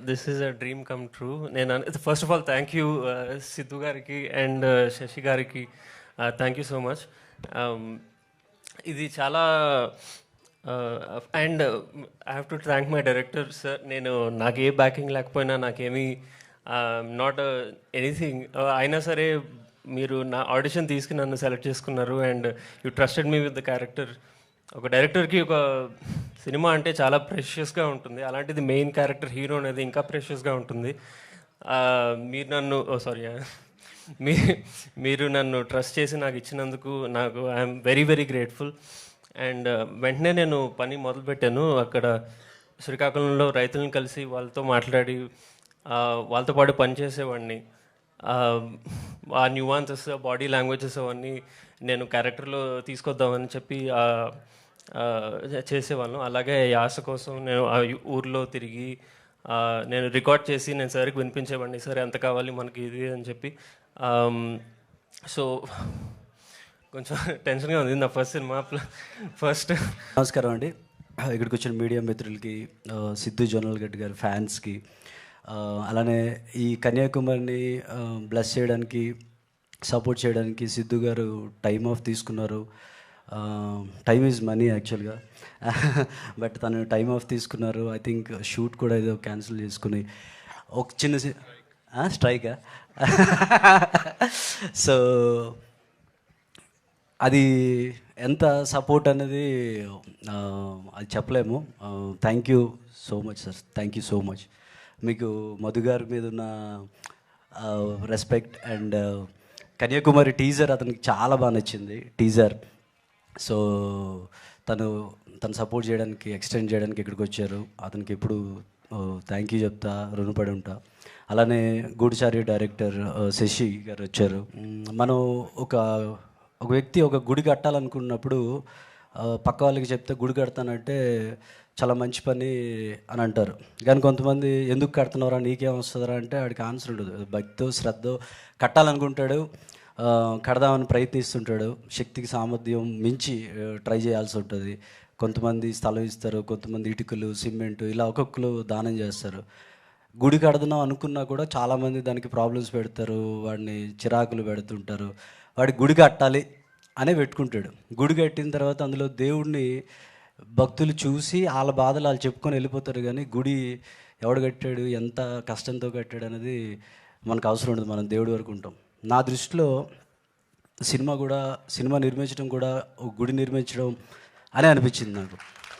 This is a dream come true. నేను first of all thank you Siddhu గారికి and Shashi గారికి, thank you so much. ఇది చాలా and I have to thank my director sir. నేను నాకు ఏ backing లేకపోయినా, నాకేమీ నాట్ ఎనీథింగ్ అయినా సరే మీరు నా ఆడిషన్ తీసుకుని నన్ను సెలెక్ట్ చేసుకున్నారు and you trusted me with the character. ఒక డైరెక్టర్కి ఒక సినిమా అంటే చాలా ప్రెషియస్గా ఉంటుంది, అలాంటిది మెయిన్ క్యారెక్టర్ హీరో అనేది ఇంకా ప్రెషియస్గా ఉంటుంది. మీరు నన్ను మీరు నన్ను ట్రస్ట్ చేసి నాకు ఇచ్చినందుకు నాకు I'm very very grateful. And వెంటనే నేను పని మొదలుపెట్టాను. అక్కడ శ్రీకాకుళంలో రైతులను కలిసి వాళ్ళతో మాట్లాడి వాళ్ళతో పాటు పనిచేసేవాడిని. ఆ న్యూవాన్సెస్, బాడీ లాంగ్వేజెస్ అవన్నీ నేను క్యారెక్టర్లో తీసుకొద్దామని చెప్పి చేసేవాళ్ళం. అలాగే యాస కోసం నేను ఆ ఊర్లో తిరిగి నేను రికార్డ్ చేసి నేను సార్కి వినిపించేవాడిని, సార్ ఎంత కావాలి మనకి ఇది అని చెప్పి. సో కొంచెం టెన్షన్గా ఉంది నా ఫస్ట్ సినిమా. ఫస్ట్ నమస్కారం అండి. ఇక్కడికి వచ్చిన మీడియా మిత్రులకి, సిద్ధు జొన్నల్ గడ్డి గారి ఫ్యాన్స్కి, అలానే ఈ కన్యాకుమారిని బ్లెస్ చేయడానికి, సపోర్ట్ చేయడానికి సిద్ధు గారు టైం ఆఫ్ తీసుకున్నారు. టైమ్ ఈజ్ మనీ యాక్చువల్గా, బట్ తను టైం ఆఫ్ తీసుకున్నారు. ఐ థింక్ షూట్ కూడా ఏదో క్యాన్సిల్ చేసుకుని ఒక చిన్న స్ట్రైకా. సో అది ఎంత సపోర్ట్ అనేది అది చెప్పలేము. Thank you so much sir, thank you so much. మీకు మధు గారి మీద ఉన్న రెస్పెక్ట్ అండ్ కన్యాకుమారి టీజర్ అతనికి చాలా బాగా నచ్చింది టీజర్. సో తను సపోర్ట్ చేయడానికి, ఎక్స్టెండ్ చేయడానికి ఇక్కడికి వచ్చారు. అతనికి ఎప్పుడు థ్యాంక్ యూ చెప్తా, రుణపడి ఉంటా. అలానే గూడిచారి డైరెక్టర్ శశి గారు వచ్చారు. మనం ఒక వ్యక్తి ఒక గుడి కట్టాలనుకున్నప్పుడు పక్క వాళ్ళకి చెప్తే గుడి కడతానంటే చాలా మంచి పని అని అంటారు. కానీ కొంతమంది ఎందుకు కడుతున్నారా, నీకేం వస్తుందా అంటే వాడికి ఆన్సర్ ఉండదు. భక్తితో శ్రద్ధ కట్టాలనుకుంటాడు, కడదామని ప్రయత్నిస్తుంటాడు. శక్తికి సామర్థ్యం మించి ట్రై చేయాల్సి ఉంటుంది. కొంతమంది స్థలం ఇస్తారు, కొంతమంది ఇటుకలు, సిమెంటు, ఇలా ఒక్కొక్కరు దానం చేస్తారు. గుడి కడదాం అనుకున్నా కూడా చాలామంది దానికి ప్రాబ్లమ్స్ పెడతారు, వాడిని చిరాకులు పెడుతుంటారు. వాడి గుడి కట్టాలి అనే పెట్టుకుంటాడు. గుడి కట్టిన తర్వాత అందులో దేవుడిని భక్తులు చూసి వాళ్ళ బాధలు వాళ్ళు చెప్పుకొని వెళ్ళిపోతారు. కానీ గుడి ఎవడు కట్టాడు, ఎంత కష్టంతో కట్టాడు అనేది మనకు అవసరం ఉండదు, మనం దేవుడి వరకు ఉంటాం. నా దృష్టిలో సినిమా నిర్మించడం కూడా ఒక గుడి నిర్మించడం అనే అనిపించింది నాకు.